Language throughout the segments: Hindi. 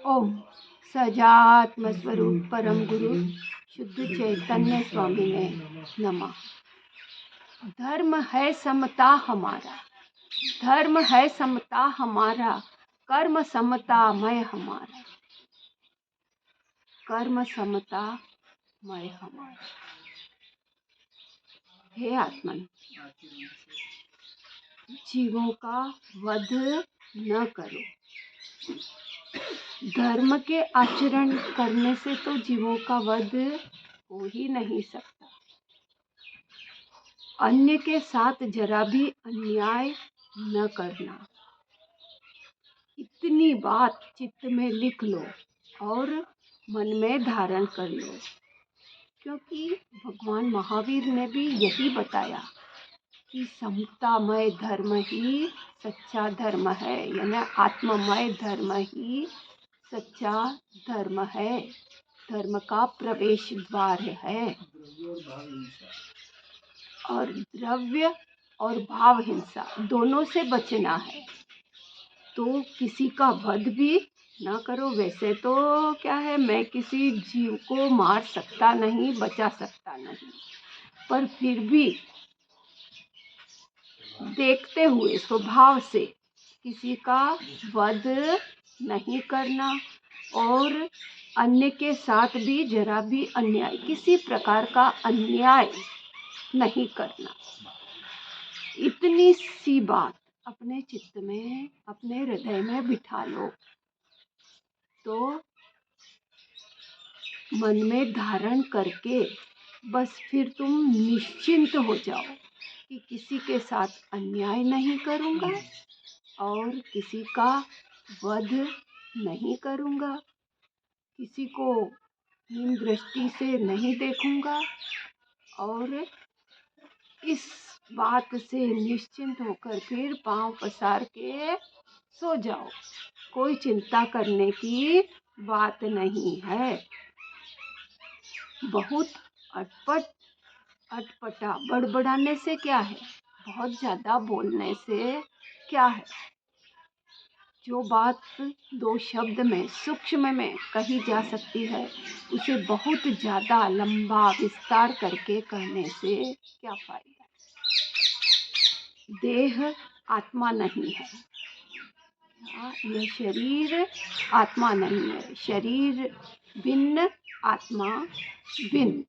ओम सजात्म स्वरूप परम गुरु शुद्ध चैतन्य स्वामी ने नमः। धर्म है समता हमारा, धर्म है समता हमारा, कर्म समता मैं हमारा, कर्म समता मैं हमारा। हे आत्मन, जीवों का वध न करो। धर्म के आचरण करने से तो जीवों का वध हो ही नहीं सकता। अन्य के साथ जरा भी अन्याय न करना, इतनी बात चित्त में लिख लो और मन में धारण कर लो, क्योंकि भगवान महावीर ने भी यही बताया कि समतामय धर्म ही सच्चा धर्म है, यानी आत्ममय धर्म ही सच्चा धर्म है, धर्म का प्रवेश द्वार है। और द्रव्य और भाव हिंसा दोनों से बचना है, तो किसी का वध भी ना करो। वैसे तो क्या है, मैं किसी जीव को मार सकता नहीं, बचा सकता नहीं, पर फिर भी देखते हुए स्वभाव से किसी का वध नहीं करना और अन्य के साथ भी जरा भी अन्याय, किसी प्रकार का अन्याय नहीं करना। इतनी सी बात अपने चित्त में, अपने हृदय में बिठा लो, तो मन में धारण करके बस फिर तुम निश्चिंत हो जाओ कि किसी के साथ अन्याय नहीं करूँगा और किसी का वध नहीं करूँगा, किसी को हीन दृष्टि से नहीं देखूँगा। और इस बात से निश्चिंत होकर फिर पांव पसार के सो जाओ। कोई चिंता करने की बात नहीं है। बहुत अटपटा बड़बड़ाने से क्या है, बहुत ज़्यादा बोलने से क्या है। जो बात 2 शब्द में, सूक्ष्म में कही जा सकती है, उसे बहुत ज़्यादा लंबा विस्तार करके कहने से क्या फायदा। देह आत्मा नहीं है, यह शरीर आत्मा नहीं है। शरीर भिन्न, आत्मा भिन्न।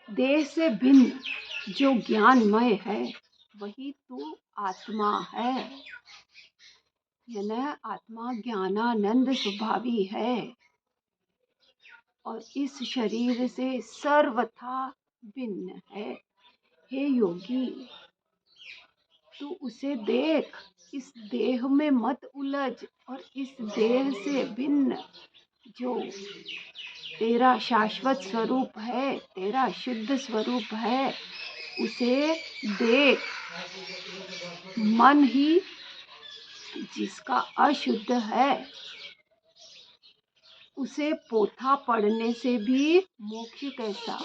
देह से भिन्न जो ज्ञानमय है वही तो आत्मा है, यानी आत्मा ज्ञानानंद स्वभावी है और इस शरीर से सर्वथा भिन्न है। हे योगी, तू उसे देख, इस देह में मत उलझ और इस देह से भिन्न जो तेरा शाश्वत स्वरूप है, तेरा शुद्ध स्वरूप है, उसे देख। मन ही जिसका अशुद्ध है, उसे पोथा पढ़ने से भी मोक्ष कैसा।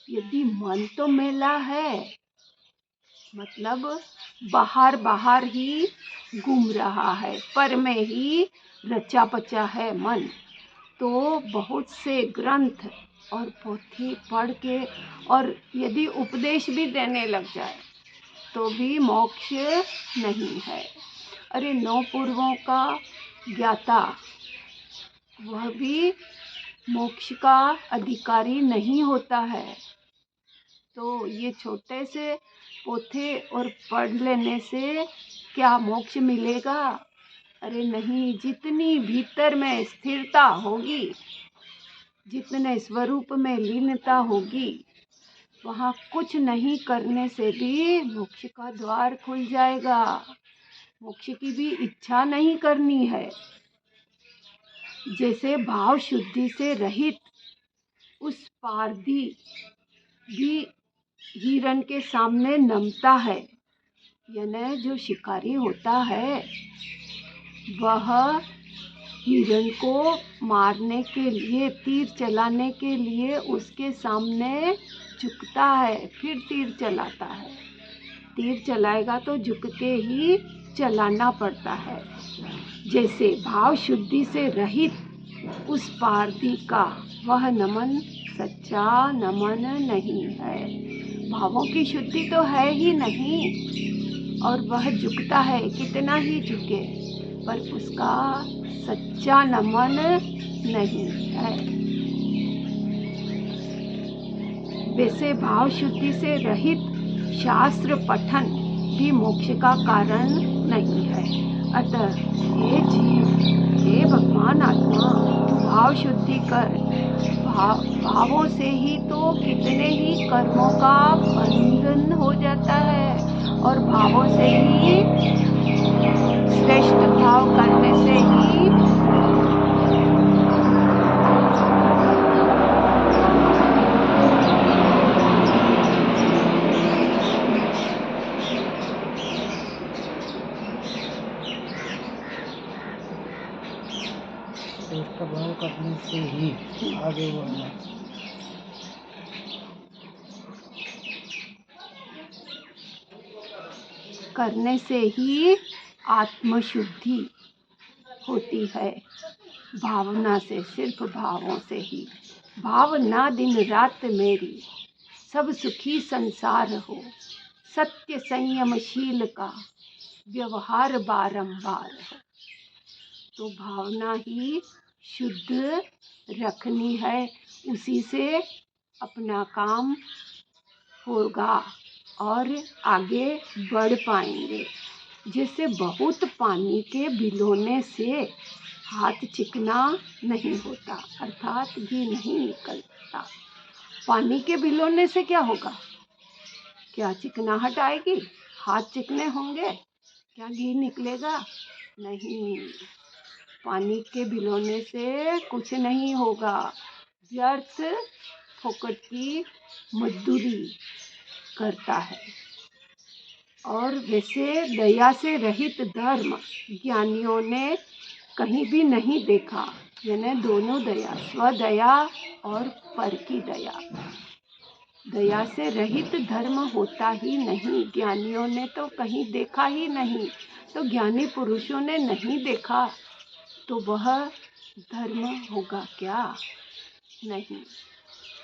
यदि मन तो मैला है, मतलब बाहर बाहर ही घूम रहा है, पर में ही रचा पचा है मन, तो बहुत से ग्रंथ और पोथी पढ़ के और यदि उपदेश भी देने लग जाए तो भी मोक्ष नहीं है। अरे 9 पूर्वों का ज्ञाता, वह भी मोक्ष का अधिकारी नहीं होता है। तो ये छोटे से पोथे और पढ़ लेने से क्या मोक्ष मिलेगा? अरे नहीं, जितनी भीतर में स्थिरता होगी, जितने स्वरूप में लीनता होगी, वहाँ कुछ नहीं करने से भी मोक्ष का द्वार खुल जाएगा। मोक्ष की भी इच्छा नहीं करनी है। जैसे भाव शुद्धि से रहित उस पारधी भी हिरण के सामने नमता है, यानी जो शिकारी होता है वह हिरण को मारने के लिए, तीर चलाने के लिए उसके सामने झुकता है, फिर तीर चलाता है। तीर चलाएगा तो झुक के ही चलाना पड़ता है। जैसे भाव शुद्धि से रहित उस पारधी का वह नमन सच्चा नमन नहीं है। भावों की शुद्धि तो है ही नहीं और वह झुकता है, कितना ही झुके, पर उसका सच्चा नमन नहीं है। वैसे भाव शुद्धि से रहित शास्त्र पठन भी मोक्ष का कारण नहीं है। अतः हे जीव, हे भगवान आत्मा, तू भाव शुद्धि कर। भावों से ही तो कितने ही कर्मों का बंधन हो जाता है और भावों से ही श्रेष्ठ भाव करने से ही श्रेष्ठ भाव करने से ही आगे बढ़ना। करने से ही आत्मशुद्धि होती है। भावना से, सिर्फ भावों से ही। भावना दिन रात मेरी, सब सुखी संसार हो। सत्य संयमशील का व्यवहार बारंबार हो। तो भावना ही शुद्ध रखनी है, उसी से अपना काम होगा और आगे बढ़ पाएंगे। जैसे बहुत पानी के भिगोने से हाथ चिकना नहीं होता, अर्थात घी नहीं निकलता। पानी के भिगोने से क्या होगा? क्या चिकनाहट आएगी? हाथ चिकने होंगे? क्या घी निकलेगा? नहीं। पानी के भिगोने से कुछ नहीं होगा, व्यर्थ फोकट की मजदूरी करता है। और वैसे दया से रहित धर्म ज्ञानियों ने कहीं भी नहीं देखा। यानी दोनों दया, स्वदया और पर की दया। दया से रहित धर्म होता ही नहीं, ज्ञानियों ने तो कहीं देखा ही नहीं। तो ज्ञानी पुरुषों ने नहीं देखा तो वह धर्म होगा क्या? नहीं,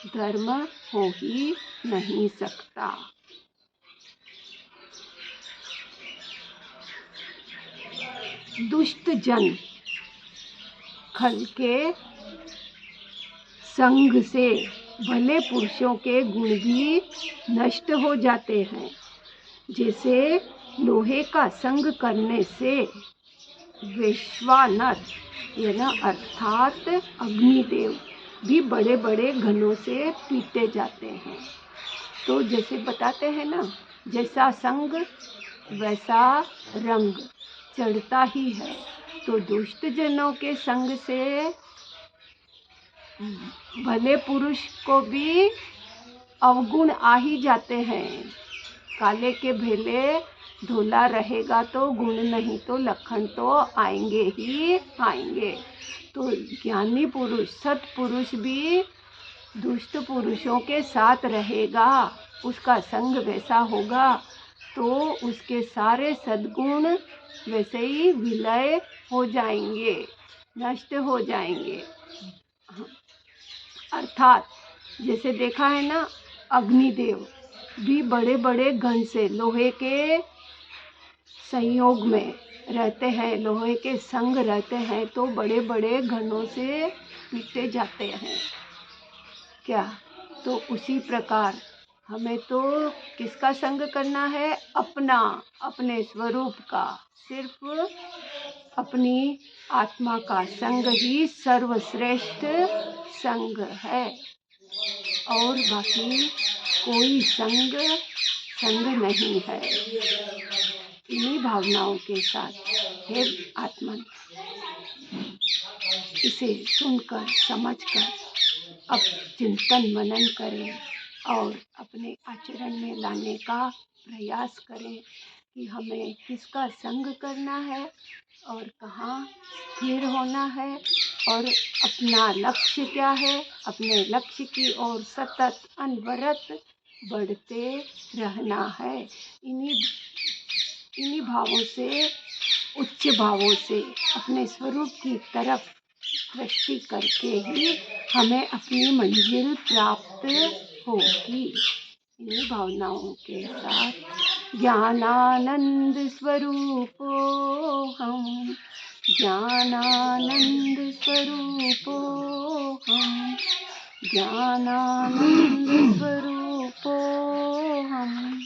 धर्म हो ही नहीं सकता। दुष्ट जन खल के संग से भले पुरुषों के गुण भी नष्ट हो जाते हैं। जैसे लोहे का संग करने से वैश्वानर यानी अर्थात अग्निदेव भी बड़े बड़े घनों से पीटे जाते हैं। तो जैसे बताते हैं ना, जैसा संग वैसा रंग चढ़ता ही है। तो दुष्ट जनों के संग से भले पुरुष को भी अवगुण आ ही जाते हैं। काले के भेले धोला रहेगा तो गुण नहीं तो लक्षण तो आएंगे ही आएंगे। तो ज्ञानी पुरुष, सत्पुरुष भी दुष्ट पुरुषों के साथ रहेगा, उसका संग वैसा होगा तो उसके सारे सद्गुण वैसे ही विलय हो जाएंगे, नष्ट हो जाएंगे। अर्थात जैसे देखा है ना, अग्निदेव भी बड़े बड़े घन से लोहे के संयोग में रहते हैं, लोहे के संग रहते हैं तो बड़े बड़े घनों से पीटे जाते हैं। क्या? तो उसी प्रकार हमें तो किसका संग करना है? अपना, अपने स्वरूप का, सिर्फ अपनी आत्मा का संग ही सर्वश्रेष्ठ संग है और बाकी कोई संग नहीं है। इन्हीं भावनाओं के साथ हे आत्मन, इसे सुनकर समझकर अब चिंतन मनन करें और अपने आचरण में लाने का प्रयास करें कि हमें किसका संग करना है और कहाँ स्थिर होना है और अपना लक्ष्य क्या है। अपने लक्ष्य की ओर सतत अनवरत बढ़ते रहना है। इन्हीं भावों से उच्च भावों से अपने स्वरूप की तरफ दृष्टि करके ही हमें अपनी मंजिल प्राप्त होगी। इन्हीं भावनाओं के साथ ज्ञानानंद स्वरूपो हम, ज्ञानानंद स्वरूपो हम, ज्ञानानंद स्वरूप